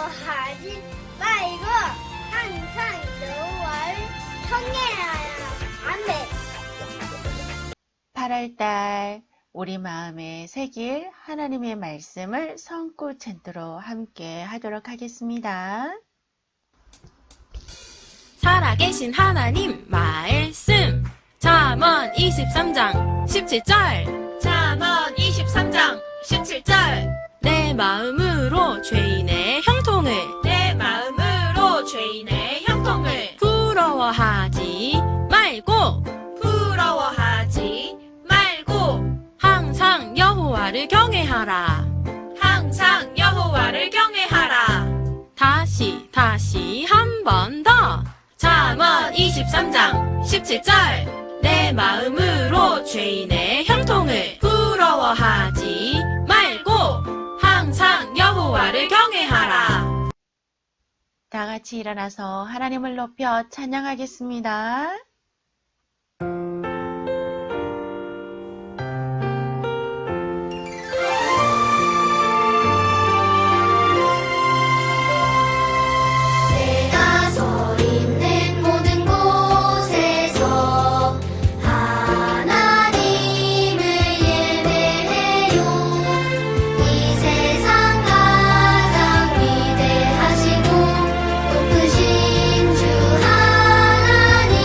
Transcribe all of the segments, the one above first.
부러워하지 말고 항상 여호와를 청해하라. 아멘. 8월달 우리 마음에 새길 하나님의 말씀을 성구 챈트로 함께 하도록 하겠습니다. 살아계신 하나님 말씀 잠언 23장 17절 잠언 23장 17절 내 마음으로 죄인의 형통을 부러워하지 말고 항상 여호와를 경외하라 다시 한 번 더 잠언 23장 17절 내 마음으로 죄인의 형통을 부러워하지 말고 항상 여호와를 경외하라. 다 같이 일어나서 하나님을 높여 찬양하겠습니다. 내가 서 있는 모든 곳에서 하나님을 예배해요. 이 세상 가장 위대하시고 높으신 주 하나님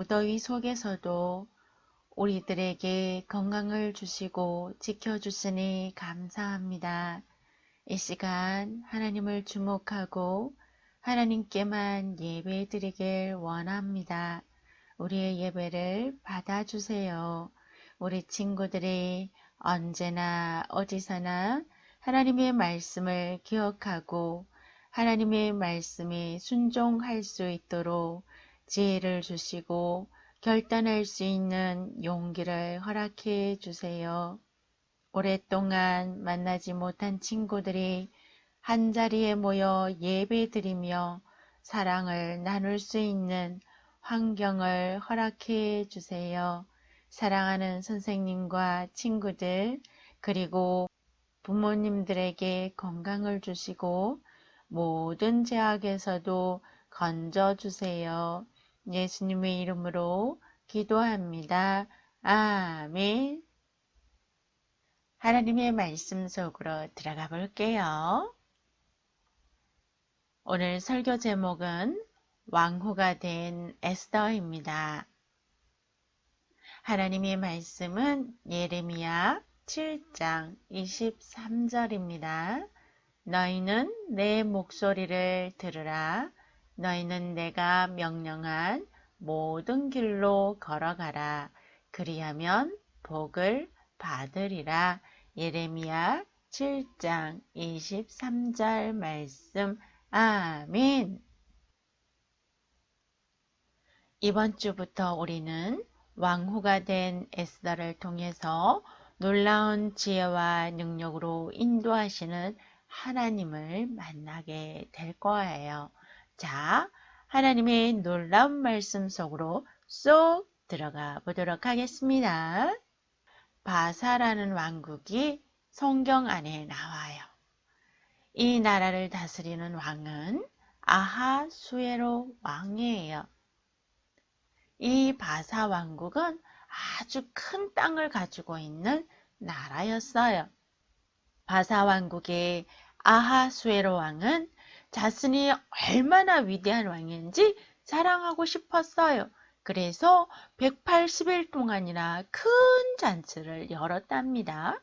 무더위 속에서도 우리들에게 건강을 주시고 지켜주시니 감사합니다. 이 시간 하나님을 주목하고 하나님께만 예배드리길 원합니다. 우리의 예배를 받아주세요. 우리 친구들이 언제나 어디서나 하나님의 말씀을 기억하고 하나님의 말씀에 순종할 수 있도록 지혜를 주시고 결단할 수 있는 용기를 허락해 주세요. 오랫동안 만나지 못한 친구들이 한자리에 모여 예배드리며 사랑을 나눌 수 있는 환경을 허락해 주세요. 사랑하는 선생님과 친구들 그리고 부모님들에게 건강을 주시고 모든 죄악에서도 건져주세요. 예수님의 이름으로 기도합니다. 아멘. 하나님의 말씀 속으로 들어가 볼게요. 오늘 설교 제목은 왕후가 된 에스더입니다. 하나님의 말씀은 예레미야 7장 23절입니다. 너희는 내 목소리를 들으라. 너희는 내가 명령한 모든 길로 걸어가라. 그리하면 복을 받으리라. 예레미야 7장 23절 말씀. 아멘. 이번 주부터 우리는 왕후가 된 에스더를 통해서 놀라운 지혜와 능력으로 인도하시는 하나님을 만나게 될 거예요. 자, 하나님의 놀라운 말씀 속으로 쏙 들어가 보도록 하겠습니다. 바사라는 왕국이 성경 안에 나와요. 이 나라를 다스리는 왕은 아하수에로 왕이에요. 이 바사 왕국은 아주 큰 땅을 가지고 있는 나라였어요. 바사 왕국의 아하수에로 왕은 자신이 얼마나 위대한 왕인지 자랑하고 싶었어요. 그래서 180일 동안이나 큰 잔치를 열었답니다.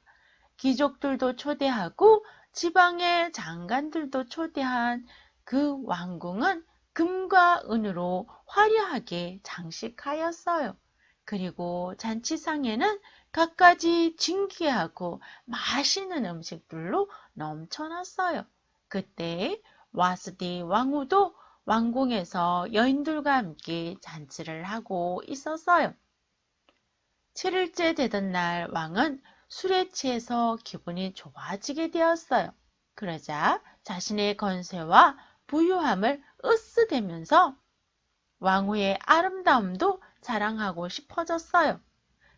귀족들도 초대하고 지방의 장관들도 초대한 그 왕궁은 금과 은으로 화려하게 장식하였어요. 그리고 잔치상에는 갖가지 진귀하고 맛있는 음식들로 넘쳐났어요. 그때 와스디 왕후도 왕궁에서 여인들과 함께 잔치를 하고 있었어요. 7일째 되던 날 왕은 술에 취해서 기분이 좋아지게 되었어요. 그러자 자신의 건세와 부유함을 으쓱대면서 왕후의 아름다움도 자랑하고 싶어졌어요.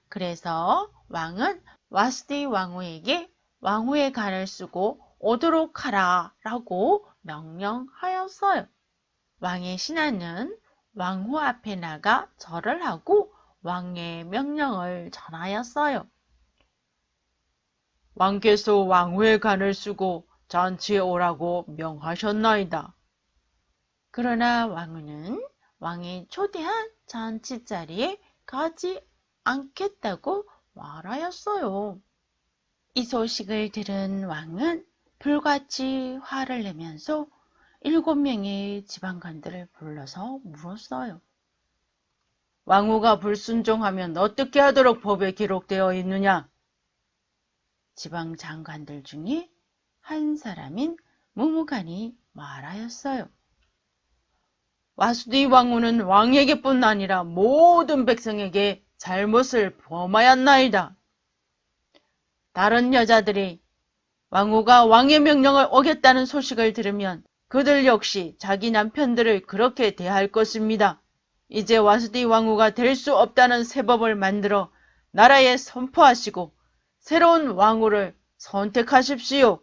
그래서 왕은 와스디 왕후에게 왕후의 간을 쓰고 오도록 하라 라고 명령하였어요. 왕의 신하는 왕후 앞에 나가 절을 하고 왕의 명령을 전하였어요. 왕께서 왕후의 간을 쓰고 잔치에 오라고 명하셨나이다. 그러나 왕후는 왕이 초대한 잔치 자리에 가지 않겠다고 말하였어요. 이 소식을 들은 왕은 불같이 화를 내면서 7명의 지방관들을 불러서 물었어요. 왕후가 불순종하면 어떻게 하도록 법에 기록되어 있느냐? 지방 장관들 중에 한 사람인 무무간이 말하였어요. 와수디 왕후는 왕에게뿐 아니라 모든 백성에게 잘못을 범하였나이다. 다른 여자들이 왕후가 왕의 명령을 어겼다는 소식을 들으면 그들 역시 자기 남편들을 그렇게 대할 것입니다. 이제 와수디 왕후가 될 수 없다는 새 법을 만들어 나라에 선포하시고 새로운 왕후를 선택하십시오.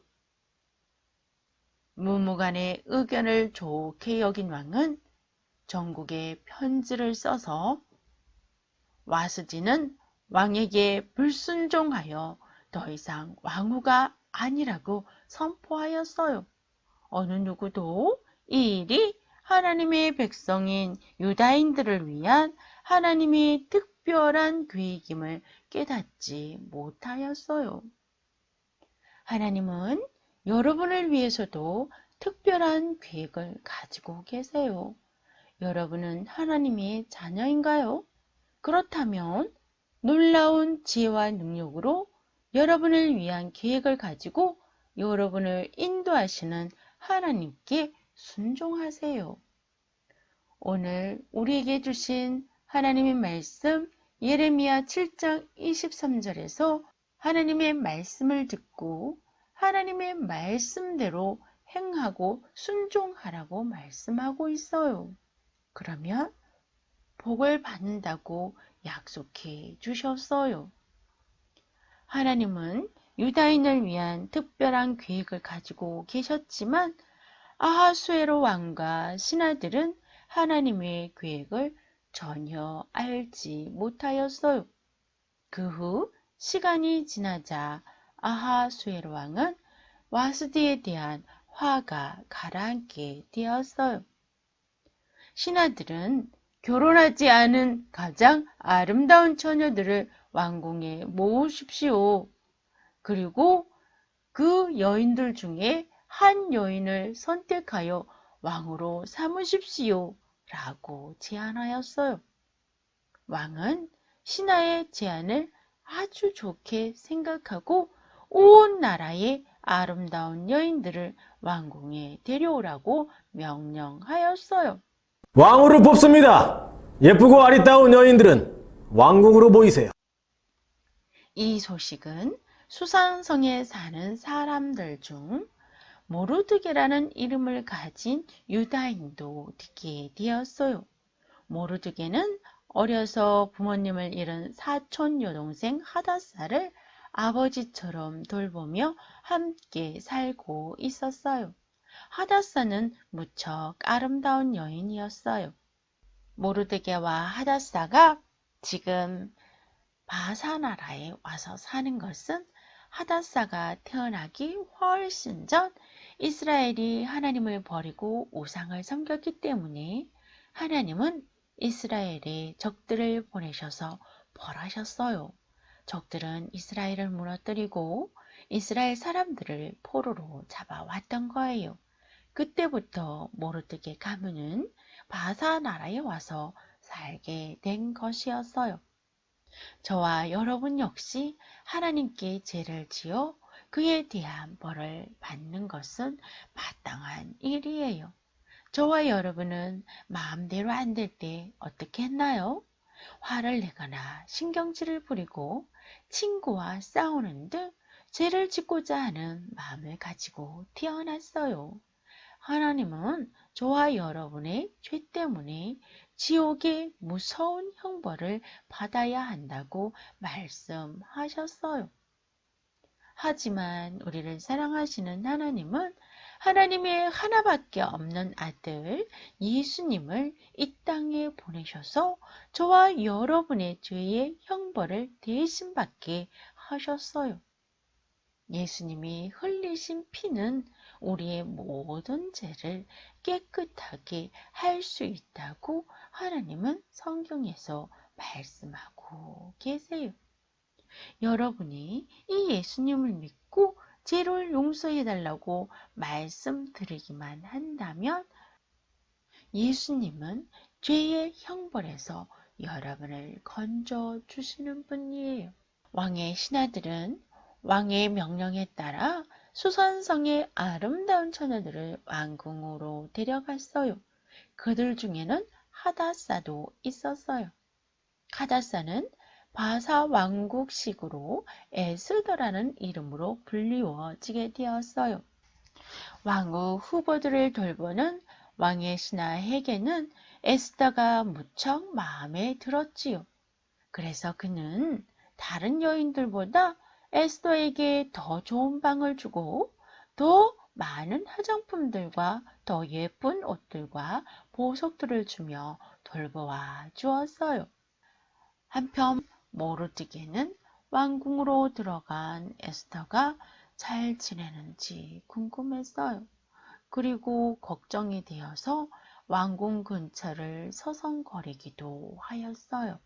무무간의 의견을 좋게 여긴 왕은 전국에 편지를 써서 와스디는 왕에게 불순종하여 더 이상 왕후가 아니라고 선포하였어요. 어느 누구도 이 일이 하나님의 백성인 유다인들을 위한 하나님의 특별한 계획임을 깨닫지 못하였어요. 하나님은 여러분을 위해서도 특별한 계획을 가지고 계세요. 여러분은 하나님의 자녀인가요? 그렇다면 놀라운 지혜와 능력으로 여러분을 위한 계획을 가지고 여러분을 인도하시는 하나님께 순종하세요. 오늘 우리에게 주신 하나님의 말씀 예레미야 7장 23절에서 하나님의 말씀을 듣고 하나님의 말씀대로 행하고 순종하라고 말씀하고 있어요. 그러면 복을 받는다고 약속해 주셨어요. 하나님은 유다인을 위한 특별한 계획을 가지고 계셨지만 아하수에로 왕과 신하들은 하나님의 계획을 전혀 알지 못하였어요. 그 후 시간이 지나자 아하수에로 왕은 와스디에 대한 화가 가라앉게 되었어요. 신하들은 결혼하지 않은 가장 아름다운 처녀들을 왕궁에 모으십시오. 그리고 그 여인들 중에 한 여인을 선택하여 왕으로 삼으십시오. 라고 제안하였어요. 왕은 신하의 제안을 아주 좋게 생각하고 온 나라의 아름다운 여인들을 왕궁에 데려오라고 명령하였어요. 왕으로 뽑습니다. 예쁘고 아리따운 여인들은 왕궁으로 모이세요. 이 소식은 수산성에 사는 사람들 중 모르드게라는 이름을 가진 유다인도 듣게 되었어요. 모르드게는 어려서 부모님을 잃은 사촌 여동생 하다사를 아버지처럼 돌보며 함께 살고 있었어요. 하다사는 무척 아름다운 여인이었어요. 모르드게와 하다사가 지금 바사나라에 와서 사는 것은 하다사가 태어나기 훨씬 전 이스라엘이 하나님을 버리고 우상을 섬겼기 때문에 하나님은 이스라엘의 적들을 보내셔서 벌하셨어요. 적들은 이스라엘을 무너뜨리고 이스라엘 사람들을 포로로 잡아왔던 거예요. 그때부터 모르드게 가문은 바사나라에 와서 살게 된 것이었어요. 저와 여러분 역시 하나님께 죄를 지어 그에 대한 벌을 받는 것은 마땅한 일이에요. 저와 여러분은 마음대로 안 될 때 어떻게 했나요? 화를 내거나 신경질을 부리고 친구와 싸우는 등 죄를 짓고자 하는 마음을 가지고 태어났어요. 하나님은 저와 여러분의 죄 때문에 지옥의 무서운 형벌을 받아야 한다고 말씀하셨어요. 하지만 우리를 사랑하시는 하나님은 하나님의 하나밖에 없는 아들 예수님을 이 땅에 보내셔서 저와 여러분의 죄의 형벌을 대신 받게 하셨어요. 예수님이 흘리신 피는 우리의 모든 죄를 깨끗하게 할 수 있다고 하나님은 성경에서 말씀하고 계세요. 여러분이 이 예수님을 믿고 죄를 용서해달라고 말씀드리기만 한다면 예수님은 죄의 형벌에서 여러분을 건져주시는 분이에요. 왕의 신하들은 왕의 명령에 따라 수산성의 아름다운 처녀들을 왕궁으로 데려갔어요. 그들 중에는 하다사도 있었어요. 하다사는 바사 왕국식으로 에스더라는 이름으로 불리워지게 되었어요. 왕국 후보들을 돌보는 왕의 신하 헤게는 에스더가 무척 마음에 들었지요. 그래서 그는 다른 여인들보다 에스더에게 더 좋은 방을 주고 더 많은 화장품들과 더 예쁜 옷들과 보석들을 주며 돌보아 주었어요. 한편 모르드게는 왕궁으로 들어간 에스더가 잘 지내는지 궁금했어요. 그리고 걱정이 되어서 왕궁 근처를 서성거리기도 하였어요.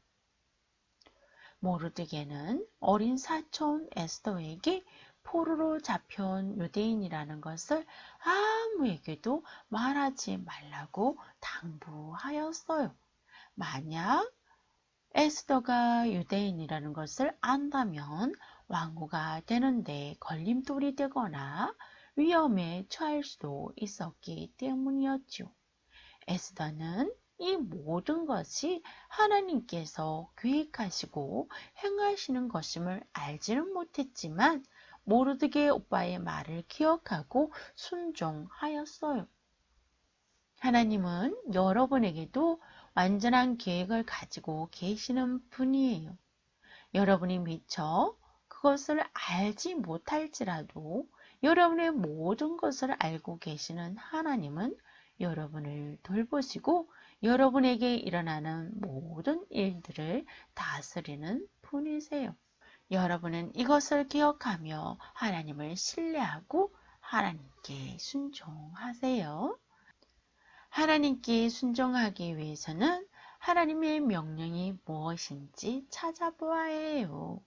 모르드게는 어린 사촌 에스더에게 포로로 잡혀온 유대인이라는 것을 아무에게도 말하지 말라고 당부하였어요. 만약 에스더가 유대인이라는 것을 안다면 왕후가 되는데 걸림돌이 되거나 위험에 처할 수도 있었기 때문이었죠. 에스더는 이 모든 것이 하나님께서 계획하시고 행하시는 것임을 알지는 못했지만 모르드게 오빠의 말을 기억하고 순종하였어요. 하나님은 여러분에게도 완전한 계획을 가지고 계시는 분이에요. 여러분이 미처 그것을 알지 못할지라도 여러분의 모든 것을 알고 계시는 하나님은 여러분을 돌보시고 여러분에게 일어나는 모든 일들을 다스리는 분이세요. 여러분은 이것을 기억하며 하나님을 신뢰하고 하나님께 순종하세요. 하나님께 순종하기 위해서는 하나님의 명령이 무엇인지 찾아보아야 해요.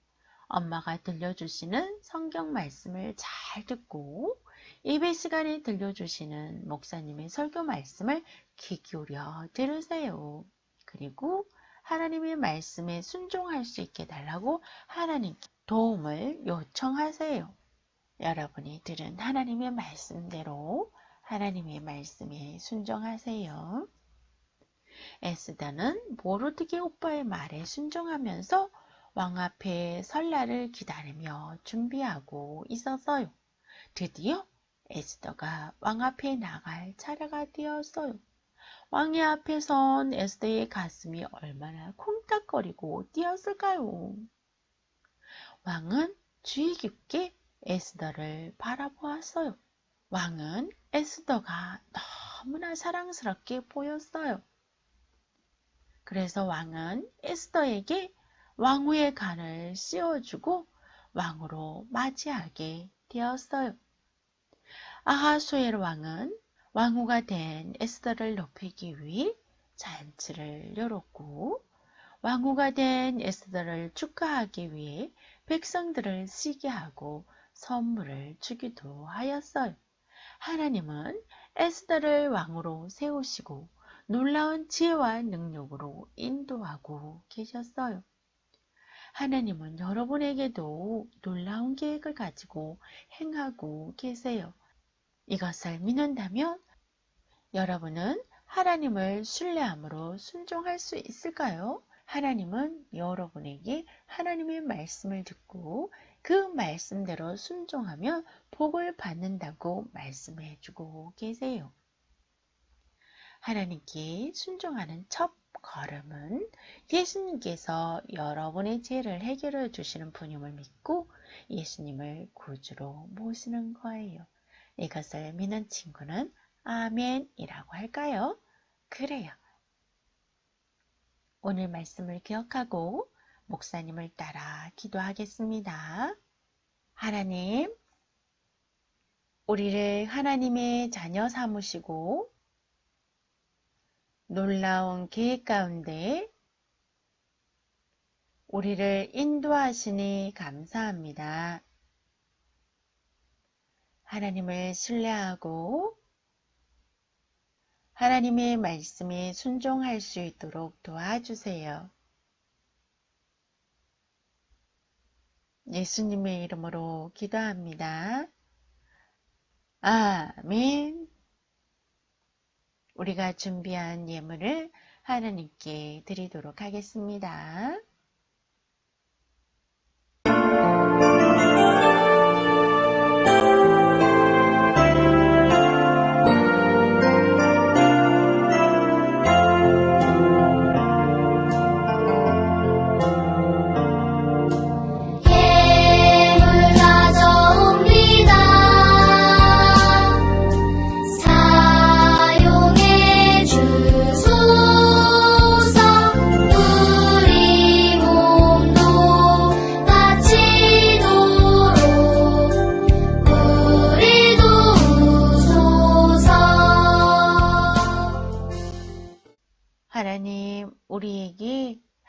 엄마가 들려주시는 성경 말씀을 잘 듣고 예배 시간에 들려주시는 목사님의 설교 말씀을 귀 기울여 들으세요. 그리고 하나님의 말씀에 순종할 수 있게 달라고 하나님께 도움을 요청하세요. 여러분이 들은 하나님의 말씀대로 하나님의 말씀에 순종하세요. 에스더는 모르드게 오빠의 말에 순종하면서 왕 앞에 설날을 기다리며 준비하고 있었어요. 드디어 에스더가 왕 앞에 나갈 차례가 되었어요. 왕의 앞에 선 에스더의 가슴이 얼마나 콩닥거리고 뛰었을까요? 왕은 주의 깊게 에스더를 바라보았어요. 왕은 에스더가 너무나 사랑스럽게 보였어요. 그래서 왕은 에스더에게 왕후의 간을 씌워주고 왕으로 맞이하게 되었어요. 아하수에로 왕은 왕후가 된 에스더를 높이기 위해 잔치를 열었고 왕후가 된 에스더를 축하하기 위해 백성들을 시게 하고 선물을 주기도 하였어요. 하나님은 에스더를 왕으로 세우시고 놀라운 지혜와 능력으로 인도하고 계셨어요. 하나님은 여러분에게도 놀라운 계획을 가지고 행하고 계세요. 이것을 믿는다면 여러분은 하나님을 신뢰함으로 순종할 수 있을까요? 하나님은 여러분에게 하나님의 말씀을 듣고 그 말씀대로 순종하면 복을 받는다고 말씀해 주고 계세요. 하나님께 순종하는 첫 걸음은 예수님께서 여러분의 죄를 해결해 주시는 분임을 믿고 예수님을 구주로 모시는 거예요. 이것을 믿는 친구는 아멘이라고 할까요? 그래요. 오늘 말씀을 기억하고 목사님을 따라 기도하겠습니다. 하나님, 우리를 하나님의 자녀 삼으시고 놀라운 계획 가운데 우리를 인도하시니 감사합니다. 하나님을 신뢰하고 하나님의 말씀에 순종할 수 있도록 도와주세요. 예수님의 이름으로 기도합니다. 아멘. 우리가 준비한 예물을 하나님께 드리도록 하겠습니다. 예물 가져옵니다. 사용해 주소서. 우리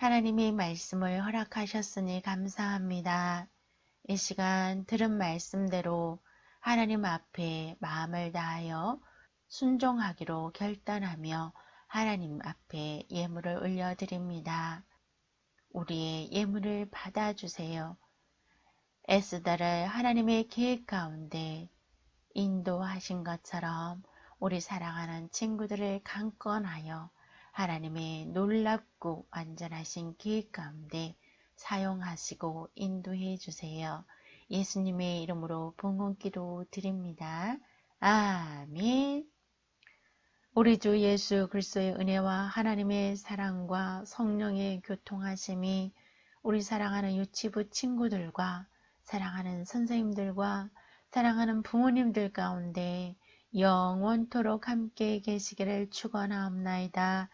하나님의 말씀을 허락하셨으니 감사합니다. 이 시간 들은 말씀대로 하나님 앞에 마음을 다하여 순종하기로 결단하며 하나님 앞에 예물을 올려드립니다. 우리의 예물을 받아주세요. 에스더를 하나님의 계획 가운데 인도하신 것처럼 우리 사랑하는 친구들을 강권하여 하나님의 놀랍고 완전하신 계획 가운데 사용하시고 인도해 주세요. 예수님의 이름으로 봉헌기도 드립니다. 아멘. 우리 주 예수 그리스도의 은혜와 하나님의 사랑과 성령의 교통하심이 우리 사랑하는 유치부 친구들과 사랑하는 선생님들과 사랑하는 부모님들 가운데 영원토록 함께 계시기를 축원하옵나이다.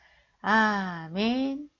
아멘.